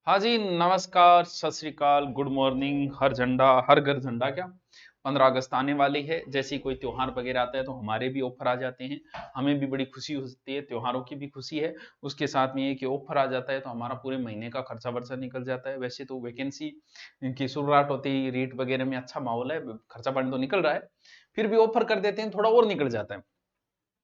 हाँ जी, नमस्कार, सत श्री अकाल, गुड मॉर्निंग। हर झंडा हर घर झंडा क्या। 15 अगस्त आने वाली है। जैसे ही कोई त्योहार वगैरह आता है तो हमारे भी ऑफर आ जाते हैं। हमें भी बड़ी खुशी होती है, त्योहारों की भी खुशी है। उसके साथ में ये कि ऑफर आ जाता है तो हमारा पूरे महीने का खर्चा वर्चा निकल जाता है। वैसे तो वैकेंसी की शुरुआत होती ही रेट वगैरह में अच्छा माहौल है, खर्चा पानी तो निकल रहा है, फिर भी ऑफर कर देते हैं, थोड़ा और निकल जाता है।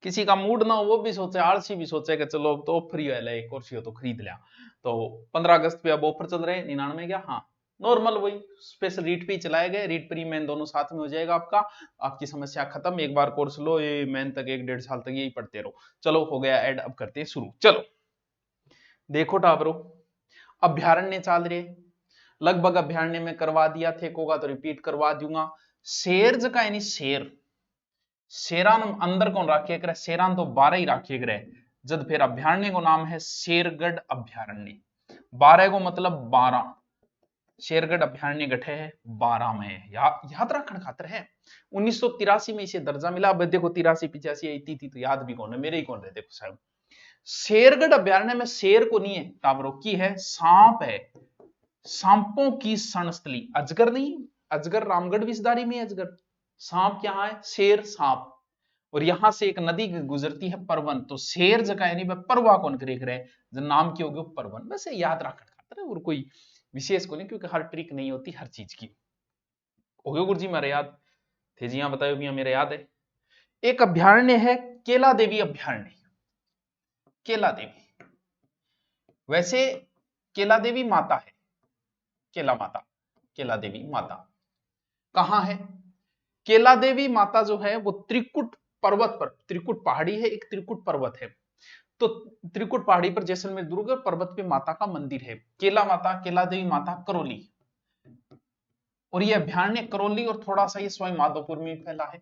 किसी का मूड ना हो वो भी सोचे, आलसी भी सोचे कि चलो अब तो ऑफर ही है, एक और तो खरीद लिया। तो 15 अगस्त पे अब ऑफर चल रहे हैं 99 क्या, हाँ नॉर्मल वही स्पेशल रीट पे ही चलाए गए। रीट प्री मेन दोनों साथ में हो जाएगा आपका। आपकी समस्या खत्म, एक बार कोर्स लो, ये मेन तक 1-1.5 साल तक यही पढ़ते रहो। चलो हो गया ऐड, अब करते हैं शुरू। चलो देखो टाबरो, अभ्यारण्य चल रहे, लगभग अभ्यारण्य में करवा दिया थे, होगा तो रिपीट करवा दूंगा। शेर जगह यानी शेर, शेरान अंदर कौन राखिए करे, शेरान तो 12 ही राखिए करे। जब फिर अभ्यारण्य को नाम है शेरगढ़ अभ्यारण्य। 12 को मतलब 12, शेरगढ़ अभ्यारण्य गठे है 12 में है। याद रखने खातर है। 1983 में इसे दर्जा मिला। अब देखो 83-85 इतनी थी तो याद भी कौन है, मेरे ही कौन रहे देखो साहब। शेरगढ़ अभ्यारण्य में शेर को नहीं है टावरों की, है सांप है। सांपों की सनस्थली, अजगर नहीं, अजगर रामगढ़ विषधारी में अजगर। सांप क्या है, शेर सांप। और यहां से एक नदी गुजरती है परवन, तो शेर जगह यानी परवा कौन करे करे, जो नाम की होगी परवन। वैसे याद रखना खातर और कोई विशेष को नहीं, क्योंकि हर ट्रिक नहीं होती हर चीज की। हो गया गुरु जी मेरे याद थे जी, यहां बताओ भैया मेरे याद है। एक अभ्यारण्य है केला देवी अभ्यारण्य। केला देवी, वैसे केला देवी माता है, केला माता, केला देवी माता कहां है। केला देवी माता जो है वो त्रिकुट पर्वत पर, त्रिकुट पहाड़ी है, एक त्रिकुट पर्वत है। तो त्रिकुट पहाड़ी पर जैसलमेर दुर्ग पर्वत पे माता का मंदिर है। केला माता, केला देवी माता करौली। और ये अभ्यारण्य करौली और थोड़ा सा ये सवाई माधोपुर में फैला है।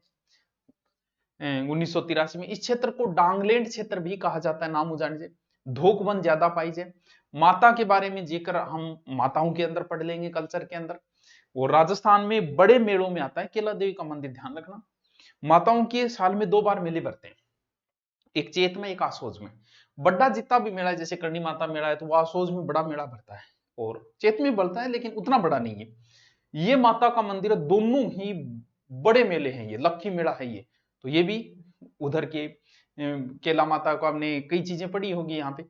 1983 में इस क्षेत्र को डांगलैंड क्षेत्र भी कहा जाता है, नाम जाने से। धोक वन ज्यादा पाई जाए। माता के बारे में जिक्र हम माताओं के अंदर पढ़ लेंगे कल्चर के अंदर। वो राजस्थान में बड़े मेलों में आता है केला देवी का मंदिर, ध्यान रखना। माताओं के साल में 2 बार मेले भरते हैं, एक चैत में एक आसोज में। बड़ा जितना भी मेला है, जैसे करणी माता मेला है तो वो आसोज में बड़ा मेला भरता है, और चैत में बढ़ता है लेकिन उतना बड़ा नहीं है। ये माता का मंदिर है, दोनों ही बड़े मेले हैं, ये लक्खी मेला है ये। तो ये भी उधर के केला माता को आपने कई चीजें पढ़ी होगी यहाँ पे।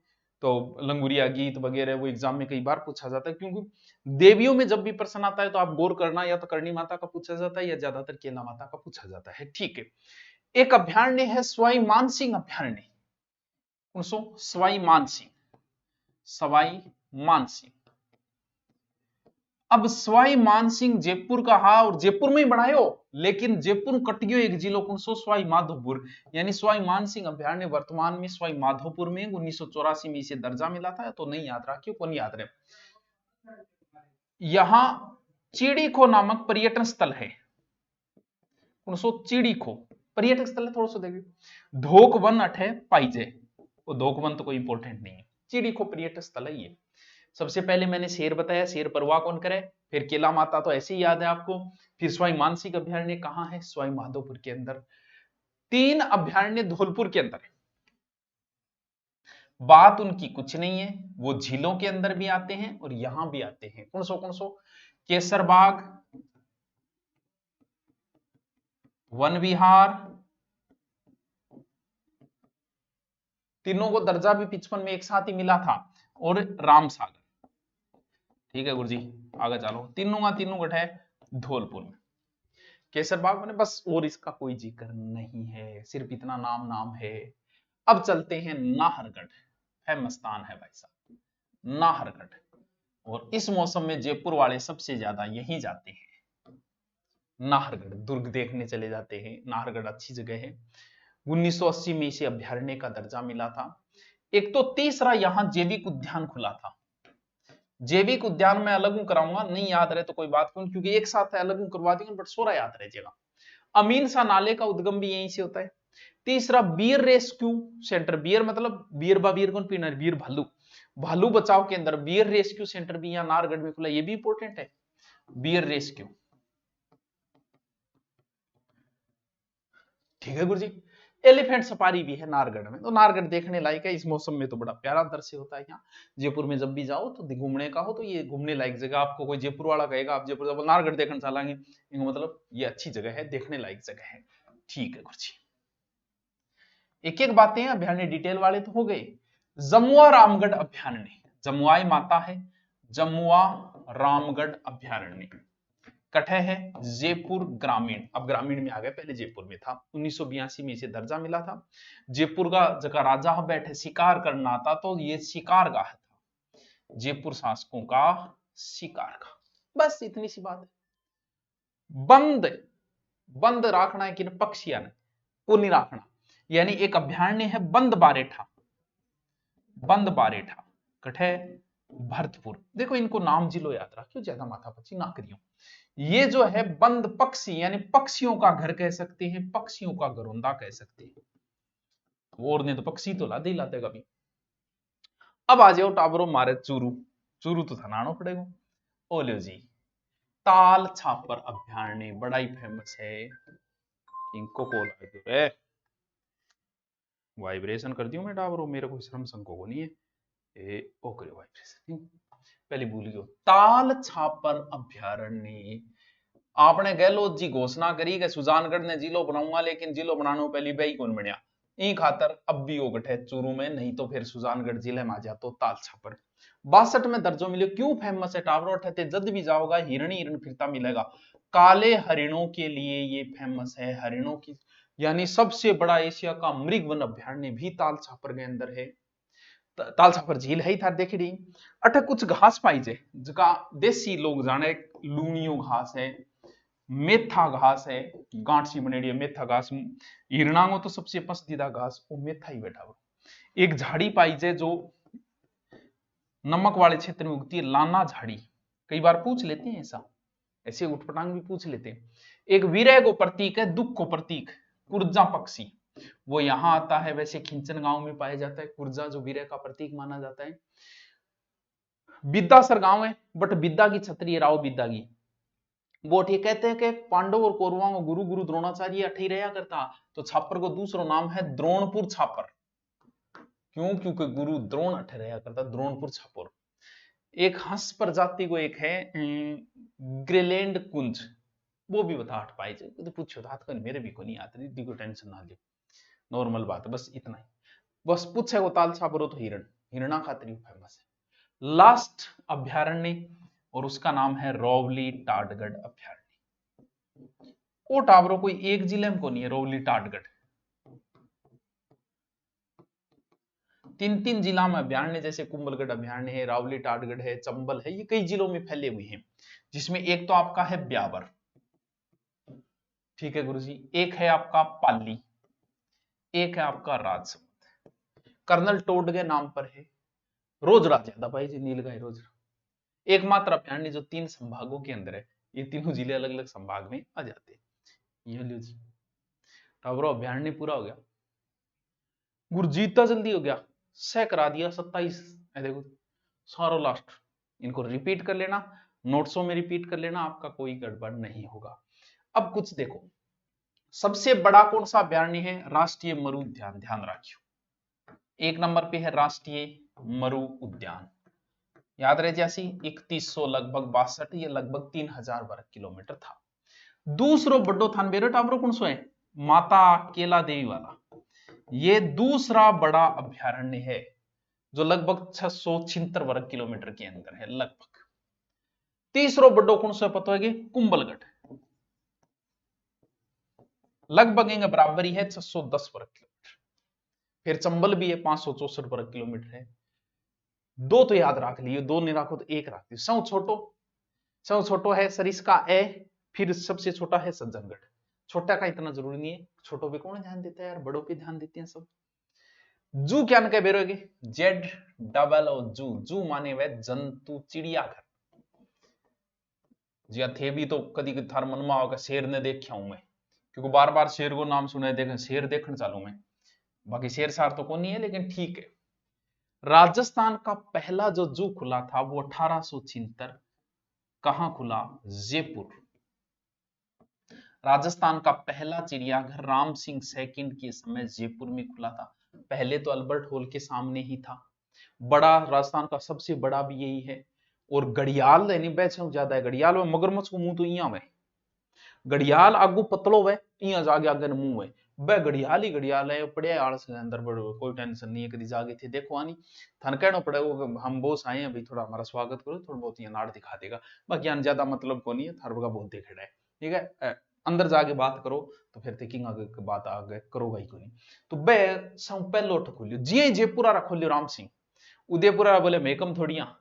तो लंगुरिया गीत वगैरह वो एग्जाम में कई बार पूछा जाता है, क्योंकि देवियों में जब भी प्रश्न आता है तो आप गौर करना, या तो करणी माता का पूछा जाता है या ज्यादातर केला माता का पूछा जाता है। ठीक है। एक अभ्यारण्य है सवाई मानसिंह अभ्यारण्य। सवाई मानसिंह, सवाई मानसिंह। अब सवाई मानसिंह जयपुर का, हा और जयपुर में ही बनायो, लेकिन जयपुर कटियो एक जिलो कौन सो, सवाई माधोपुर। यानी सवाई मानसिंह अभ्यारण्य वर्तमान में सवाई माधोपुर में 1984 में इसे दर्जा मिला था, तो नहीं याद रखियो, कौन याद रहे। यहां चिड़ीखो नामक पर्यटन स्थल है। कौन सो, चिड़ीखो पर्यटक स्थल है, थोड़ा सा देखिए। धोक वन अठे पाइजे, वो धोक वन तो कोई इंपॉर्टेंट नहीं है, चिड़ीखो पर्यटक स्थल है ये। सबसे पहले मैंने शेर बताया, शेर परवाह कौन करे। फिर केला माता तो ऐसे ही याद है आपको। फिर सवाई मानसिंह अभ्यारण्य कहां है, सवाई माधोपुर के अंदर। 3 अभ्यारण्य धौलपुर के अंदर है। बात उनकी कुछ नहीं है, वो झीलों के अंदर भी आते हैं और यहां भी आते हैं। कौन सो, केसरबाग, वन विहार, तीनों को दर्जा भी 55 में एक साथ ही मिला था, और रामसागर। ठीक है गुरुजी, आगे चलो। तीनों का तीनों गठ है धौलपुर में। केसरबाग मैंने बस, और इसका कोई जिक्र नहीं है, सिर्फ इतना नाम नाम है। अब चलते हैं नाहरगढ़, फेमस स्थान है भाई साहब नाहरगढ़। और इस मौसम में जयपुर वाले सबसे ज्यादा यहीं जाते हैं, नाहरगढ़ दुर्ग देखने चले जाते हैं। नाहरगढ़ अच्छी जगह है। 1980 में इसे अभ्यारण्य का दर्जा मिला था। एक तो तीसरा यहां जैविक उद्यान खुला था। जैविक उद्यान में अलग कराऊंगा, नहीं याद रहे तो कोई बात क्यों, क्योंकि एक साथ है, अलग करवा देंगे, बट सोरा याद रह जाएगा। अमीन सा नाले का उद्गम भी यहीं से होता है। तीसरा बियर रेस्क्यू सेंटर, बियर मतलब बियर बा बियर कौन पीना, बियर भालू, भालू बचाव के अंदर बियर रेस्क्यू सेंटर भी यहाँ नाहरगढ़ में खुला, ये भी इंपॉर्टेंट है, बियर रेस्क्यू। ठीक है गुरुजी। एलिफेंट सफारी भी है नारगढ़ में, तो नारगढ़ देखने लायक है। इस मौसम में तो बड़ा प्यारा दृश्य होता है यहाँ। जयपुर में जब भी जाओ तो घूमने का हो तो ये घूमने लायक जगह। आपको कोई जयपुर वाला कहेगा आप जयपुर जाओ नारगढ़ देखने चलेंगे, मतलब ये अच्छी जगह है, देखने लायक जगह है। ठीक है गुरुजी, एक एक बातें अभ्यारण्य डिटेल वाले तो हो गए। जमुआ रामगढ़ अभ्यारण्य, जमुआई माता है, जमुआ रामगढ़ अभ्यारण्य कठे है जयपुर ग्रामीण। अब ग्रामीण में आ गए, पहले जयपुर में था, 1982 में इसे दर्जा मिला था। जयपुर का जगह राजा बैठे शिकार करना था तो ये शिकार गाह था, जयपुर शासकों का शिकार का। बस इतनी सी बात है। बंद बंद राखना है कि पक्षियां ने को नहीं राखना, यानी एक अभ्यारण्य है बंद बारेठा, बंद बारेठा कठे भरतपुर। देखो इनको नाम जिलो याद रखियो, ज्यादा माथा पच्ची ना करियो। ये जो है बंद पक्षी यानी पक्षियों का घर कह सकते हैं, पक्षियों का घरौंदा कह सकते हैं। और ने तो पक्षी तो लाते ही लाते कभी। अब आ जाओ टाबरो मारे चूरू, चूरू तो थनानो पड़ेगा। ओलियो जी, ताल छापर अभ्यारण्य बड़ा ही फेमस है। इनको को रे वाइब्रेशन कर दियो मैं टाबरो, मेरे को श्रम संको को नहीं है ए ओकरे वाइब्रेशन पहले भूल गयो। ताल छापर अभ्यारण्य आपने गहलोत जी घोषणा करी कि सुजानगढ़ ने जिलो बनाऊंगा, लेकिन जिलो बनाने पहली बही कौन बनया ई खातर अब भी वो गठे चूरू में, नहीं तो फिर सुजानगढ़ जिले में आ जा तो ताल छापर 62 में दर्जो मिले। क्यों फेमस है टावरो ठहते, जद भी जाओगा हिरण हिरण फिरता मिलेगा। काले हरिणों के लिए ये फेमस है, हरिणों की यानी सबसे बड़ा एशिया का मृग वन अभ्यारण्य भी ताल छापर के अंदर है। ताल छापर झील है ही था देख रही। अटक कुछ घास पाई जे जका देसी लोग जाने, लूनियो घास है, मेथा घास है, गांठ सी बनेड़ी है मेथा घास। हिरणांगो तो सबसे पसंदीदा घास वो मेथा ही बैठा हुआ। एक झाड़ी पाई जे जो नमक वाले क्षेत्र में उगती है, लाना झाड़ी, कई बार पूछ लेते हैं ऐसा, ऐसे उठपटांग भी पूछ लेते हैं। एक विरह को प्रतीक है, दुख को प्रतीक, कुर्जा पक्षी, वो यहां आता है। वैसे खिंचन गांव में पाया जाता है कुर्जा, जो विरह का प्रतीक माना जाता है। बिद्दासर गांव है, बट बिद्दा की छतरी है, राव बिद्दा की। वो ठीक कहते हैं कि पांडव और कौरवों को गुरु गुरु द्रोणाचार्य अठी रहा करता, तो छापर को दूसरा नाम है द्रोणपुर छापर। क्यों? क्योंकि गुरु द्रोण अठ रहा करता, द्रोणपुर छापर। एक हंस प्रजाति को एक है ग्रेलैंड कुंज, वो भी बता हट पाए तो पूछो तो मेरे भी को नहीं आती, दी को टेंशन ना लियो, नॉर्मल बात है, बस इतना ही। बस पूछे वो ताल छापर हो तो हिरण, हिरणा खातिर फेमस है। लास्ट अभ्यारण्य और उसका नाम है रोवली टाटगढ़ अभ्यारण्य। वो टावरों कोई एक जिले में को नहीं है रोवली टाटगढ़, 3-3 जिला में अभ्यारण्य, जैसे कुंभलगढ़ अभ्यारण्य है, रावली टाटगढ़ है, चंबल है, ये कई जिलों में फैले हुए हैं। जिसमें एक तो आपका है ब्यावर, ठीक है गुरुजी, एक है आपका पाली, एक है आपका राजसमंद, कर्नल टोड के नाम पर है। रोजरा ज्यादा भाई जी, नीलगाय रोजरा एकमात्र अभ्यारण्य जो 3 संभागों के अंदर है। ये तीनों जिले अलग अलग संभाग में आ जाते हैं। ये लो जी, टावरो अभ्यारण्य पूरा हो गया। गुरजीता जल्दी हो गया, सह करा दिया 27। देखो सारो लास्ट, इनको रिपीट कर लेना, नोट्सों में रिपीट कर लेना, आपका कोई गड़बड़ नहीं होगा। अब कुछ देखो, सबसे बड़ा कौन सा अभ्यारण्य है? राष्ट्रीय मरु उद्यान, ध्यान रखियो। 1 नंबर पे है राष्ट्रीय मरु उद्यान, याद रहे जैसी 3100 लगभग 62, ये लगभग 3000 वर्ग किलोमीटर था। दूसरो बड़ो थान बेरो टावरो कौन सो है? माता केला देवी वाला, ये दूसरा बड़ा अभ्यारण्य है जो लगभग 676 वर्ग किलोमीटर के अंदर है लगभग। तीसरो बड़ो कौन सा पता है? कुंभलगढ़, लगभग इंग बराबरी है 610 वर्ग किलोमीटर। फिर चंबल भी है 564 वर्ग किलोमीटर है। दो तो याद रख लिए, दो नहीं रखो तो एक रख दियो। सौ छोटो है सरिस्का ए, फिर सबसे छोटा है सज्जनगढ़। छोटा का इतना जरूरी नहीं है, छोटो पे कौन ध्यान देता है यार, बड़ों पे ध्यान देते हैं सब। जू क्या कह बेरोगे? ZOO जू, जू माने वह जंतु चिड़ियाघर। जी थे भी तो कदी थार मन में आओगे शेर ने देखा हूं मैं, क्योंकि बार बार शेर को नाम सुना देखे, शेर देखने चालू मैं, बाकी शेर सार तो कौन नहीं है, लेकिन ठीक है। राजस्थान का पहला जो जू खुला था वो 1876, कहां खुला? जयपुर। राजस्थान का पहला चिड़ियाघर राम सिंह सेकंड के समय जयपुर में खुला था। पहले तो अल्बर्ट हॉल के सामने ही था। बड़ा, राजस्थान का सबसे बड़ा भी यही है। और घड़ियाल यानी बेचों ज्यादा है। घड़ियाल में मगरमच्छ को मुंह तो इं में, घड़ियाल आगू पतलो वे, इं जागे आगे मुंह है। वह घड़ियाल ही घड़ियाल है, पड़िया आलस के अंदर बड़ो, कोई टेंशन नहीं है, कभी जागे थे देखो आनी थन कहना पड़े वो हम बोस आए हैं भाई, थोड़ा हमारा स्वागत करो, थोड़ा बहुत ये नाड़ दिखा देगा, बाकी आन ज्यादा मतलब को नहीं है, थार का बहुत देखेड़ा है, ठीक है। अंदर जाके बात करो तो फिर थिंकिंग आगे बात आगे करोगा ही को नहीं। तो बे सब पहलो उठ खोलियो जी जयपुरा खोलियो राम सिंह, उदयपुरा बोले मेकम थोड़िया।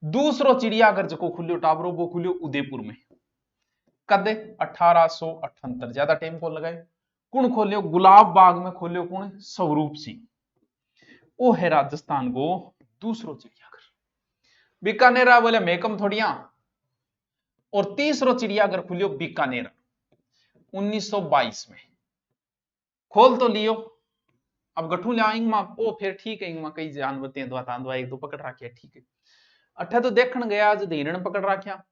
दूसरो चिड़ियाघर जो खुलियो टाबरो वो खुलियो उदयपुर में। कद 1878, ज्यादा टाइम को लगाए। कौन खोलियो? गुलाब बाग में खोलियो कौन? स्वरूप सिंह। वो है राजस्थान को दूसरो चिड़ियाघर। बीकानेर बोले मेकम थोड़िया। और तीसरो चिड़ियाघर खुलियो बीकानेर 1922 में। खोल तो लियो। अब गठू लिया इंगमा ओ फिर ठीक है, इंगमा कई जानवर तेंदुआ तांदुआ एक दो पकड़ रखे, ठीक है। अठे तो देखने गया आज हिरण पकड़ रखा,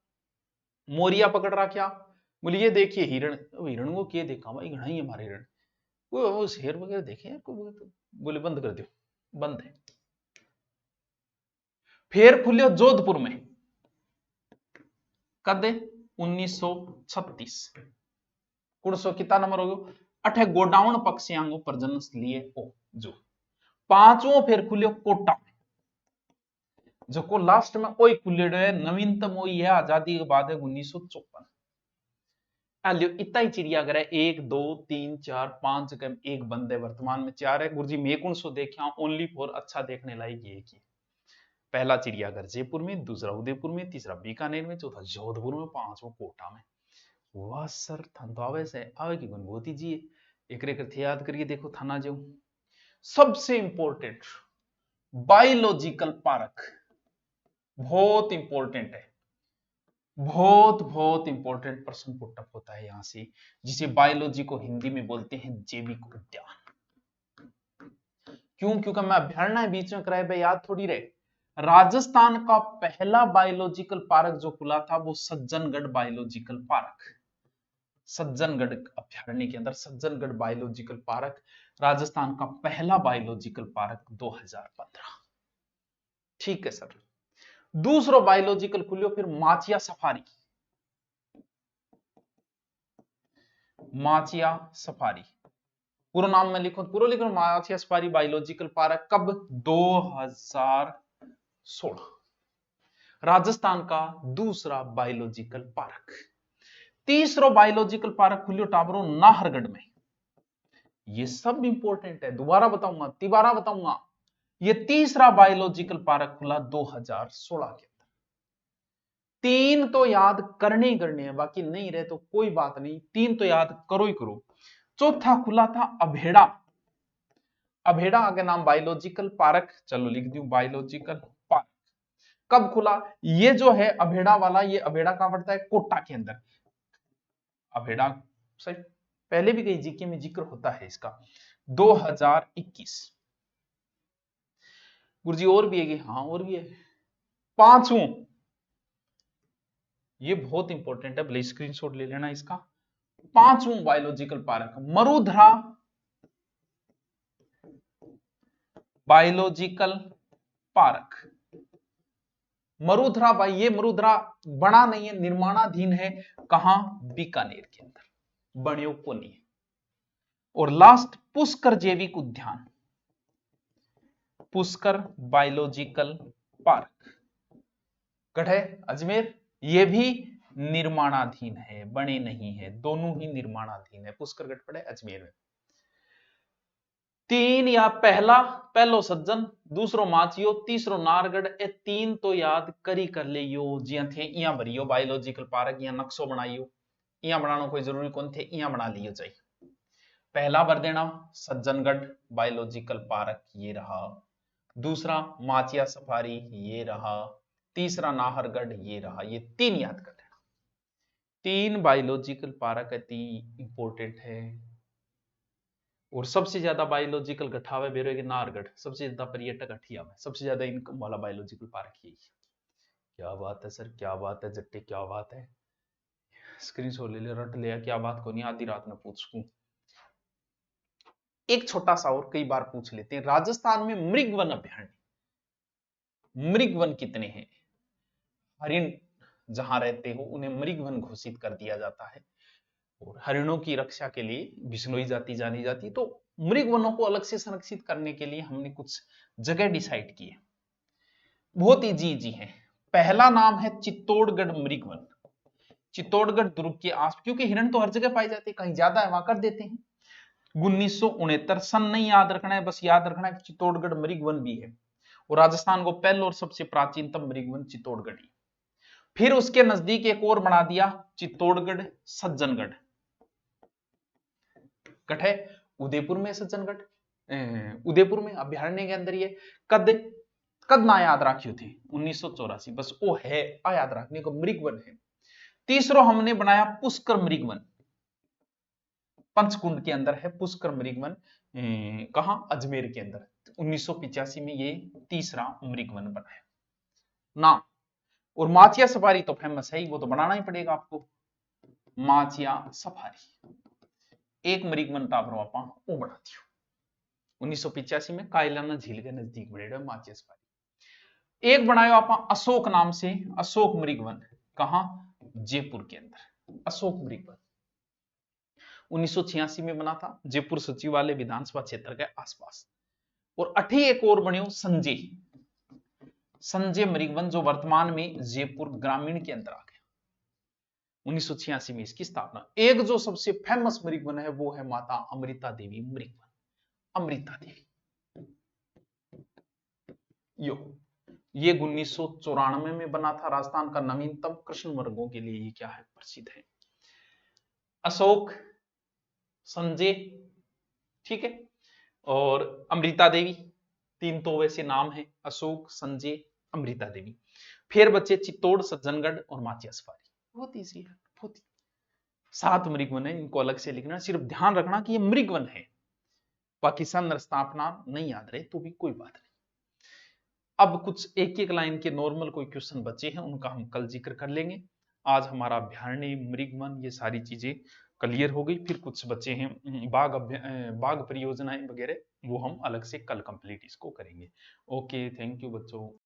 मोरिया पकड़ रखा। बोले ये देखिए हिरण। हिरण को क्या देखा भाई, घना ही हमारे हिरण। वो शेर वगैरह देखे यार, बोले बंद कर दो, बंद है। फिर खुलियो जोधपुर में। कद 1936। कुड़सो कितना नंबर हो गयो? अठे गोडाउन पक्षियांगो प्रजनन लिए ओ जो। पांचवो फिर खुलियो कोटा में, जो को लास्ट में ओई खुलेड़ो है, नवीनतम ओई है, आजादी के बाद है 1954। लियो इतना ही चिड़ियाघर है, 1 2 3 4 5 जगह एक बंद है, वर्तमान में 4 है। गुरुजी मैं कौन सो देखा ओनली फॉर अच्छा देखने लायक ये की। पहला चिड़ियाघर जयपुर में, दूसरा उदयपुर में, तीसरा बीकानेर में, चौथा जोधपुर में, पांचवा कोटा में। वाह सर थान तो आवे से आवे की अनुभूति जी एक थे याद करिए, देखो थाना जो सबसे इंपॉर्टेंट बायोलॉजिकल पार्क, बहुत इंपॉर्टेंट है, बहुत बहुत इंपॉर्टेंट प्रश्न पुटअप होता है यहां से, जिसे बायोलॉजी को हिंदी में बोलते हैं जैविक उद्यान। क्यों? क्योंकि मैं अभ्यारण्य बीच में कराए भाई याद थोड़ी रहे। राजस्थान का पहला बायोलॉजिकल पार्क जो खुला था वो सज्जनगढ़ बायोलॉजिकल पार्क, सज्जनगढ़ अभ्यारण्य के अंदर सज्जनगढ़ बायोलॉजिकल पार्क, राजस्थान का पहला बायोलॉजिकल पार्क 2015। ठीक है सर। दूसरा बायोलॉजिकल खुलियो फिर माचिया सफारी, माचिया सफारी पूरा नाम में लिखो, पूरा लिखो, माचिया सफारी बायोलॉजिकल पार्क। कब? 2016। राजस्थान का दूसरा बायोलॉजिकल पार्क। तीसरा बायोलॉजिकल पार्क खुलियो टाबरो नाहरगढ़ में। ये सब इंपॉर्टेंट है, दोबारा बताऊंगा, तिबारा बताऊंगा। ये तीसरा बायोलॉजिकल पार्क खुला 2016 के अंदर। 3 तो याद करने ही करने हैं, बाकी नहीं रहे तो कोई बात नहीं, 3 तो याद करो ही करो। चौथा खुला था अभेड़ा। अभेड़ा आगे नाम बायोलॉजिकल पार्क, चलो लिख दूं बायोलॉजिकल पार्क। कब खुला? ये जो है अभेड़ा वाला, ये अभेड़ा कहां पड़ता है? कोटा के अंदर। अभेड़ा सही पहले भी कहीं जीके में जिक्र होता है इसका। 2021। गुरुजी और भी है कि? हाँ और भी है। पांचवों, ये बहुत इंपॉर्टेंट है, भले स्क्रीनशॉट ले लेना इसका। पांचवों biological park Marudhara biological park. Marudhara भाई, ये मरुधरा बड़ा नहीं है, निर्माणाधीन है। कहां? बीकानेर के अंदर, बनियो को नहीं। और लास्ट पुष्कर जैविक उद्यान, पुष्कर बायोलॉजिकल पार्क गढ़े अजमेर, ये भी निर्माणाधीन है, बने नहीं है, दोनों ही निर्माणाधीन है। पुष्कर गढ़ पड़े अजमेर में। 3 या पहलो सज्जन, दूसरो माचियो, तीसरो नारगढ़, ए 3 तो याद करी कर लियो। जिया थे इया भरियो बायोलॉजिकल पार्क, इया नक्शो बनाइयो, इया बनाना कोई जरूरी कौन थे, इया बना लियो चाहिए। पहला भर देना सज्जनगढ़ बायोलॉजिकल पार्क, ये रहा। दूसरा माचिया सफारी, ये रहा। तीसरा नाहरगढ़, ये रहा। ये 3 याद कर लेना। 3 बायोलॉजिकल पार्क अति इंपॉर्टेंट है। और सबसे ज्यादा बायोलॉजिकल गठावे बेरो के नाहरगढ़, सबसे ज्यादा पर्यटक अठिया में, सबसे ज्यादा इनकम वाला बायोलॉजिकल पार्क यही है। क्या बात है सर, क्या बात है जट्टे, क्या बात है। स्क्रीनशॉट ले ले, रट लिया, क्या बात को नहीं आधी रात में पूछ सकूं। एक छोटा सा और कई बार पूछ लेते हैं, राजस्थान में मृगवन अभ्यारण्य, मृगवन कितने हैं? हरिण जहां रहते हो उन्हें मृगवन घोषित कर दिया जाता है, और हरिणों की रक्षा के लिए बिश्नोई जाति जानी जाती है। तो मृगवनों को अलग से संरक्षित करने के लिए हमने कुछ जगह डिसाइड की है, बहुत इजी इजी है। पहला नाम है चित्तौड़गढ़ मृगवन। चित्तौड़गढ़ दुर्ग के आस, क्योंकि हिरण तो हर जगह पाए जाते हैं, कहीं ज्यादा है वहां कर देते हैं। 1969 सन नहीं याद रखना है, बस याद रखना है कि चित्तौड़गढ़ मृगवन भी है, और राजस्थान को पहले और सबसे प्राचीनतम मृगवन चित्तौड़गढ़ ही। फिर उसके नजदीक एक और बना दिया, चित्तौड़गढ़ सज्जनगढ़। गढ़ है उदयपुर में, सज्जनगढ़ उदयपुर में, अभ्यारण्य के अंदर। ये कद कद ना याद रखियो थे 1984, बस वो है आ याद रखने को, मृगवन है। तीसरा हमने बनाया पुष्कर मृगवन, पंचकुंड के अंदर है पुष्कर मृगवन, कहां, अजमेर के अंदर। 1985 में ये तीसरा मृगवन बना है ना। और माचिया सफारी तो फेमस है ही, वो तो बनाना ही पड़ेगा आपको, माचिया सफारी। एक मृगवन टापरो आप वो बना दियो 1985 में, कायलाना झील के नजदीक बनेगा माचिया सफारी। एक बनायो आप अशोक नाम से, अशोक मृगवन, कहां, जयपुर के अंदर, अशोक मृगवन 1986 में बना था, जयपुर सचिवालय विधानसभा क्षेत्र के आसपास। और अठी एक और बनियो संजय, संजय मृगवन, जो वर्तमान में जयपुर ग्रामीण के अंदर आ गया। 1986 में इसकी स्थापना। एक जो सबसे फेमस मृगवन है वो है माता अमृता देवी मृगवन, अमृता देवी। ये 1994 में बना था, राजस्थान का नवीनतम कृष्ण मृगों के लिए ये क्या है, प्रसिद्ध है। अशोक, संजय, ठीक है, और अमृता देवी, तीन तो वैसे नाम है, अशोक, संजय, अमृता देवी। फिर बच्चे चित्तौड़, सज्जनगढ़ और माचिया सफारी। बहुत ईजी है, बहुत 7 मृगवन है, इनको अलग से लिखना, सिर्फ ध्यान रखना कि ये मृगवन है, बाकी सन स्थापना नहीं याद रहे तो भी कोई बात नहीं। अब कुछ एक एक लाइन के नॉर्मल कोई क्वेश्चन बचे हैं, उनका हम कल जिक्र कर लेंगे। आज हमारा अभ्यारण्य, मृगवन, ये सारी चीजें क्लियर हो गई। फिर कुछ बचे हैं बाघ परियोजनाएं वगैरह, वो हम अलग से कल कंप्लीट इसको करेंगे। ओके, थैंक यू बच्चों।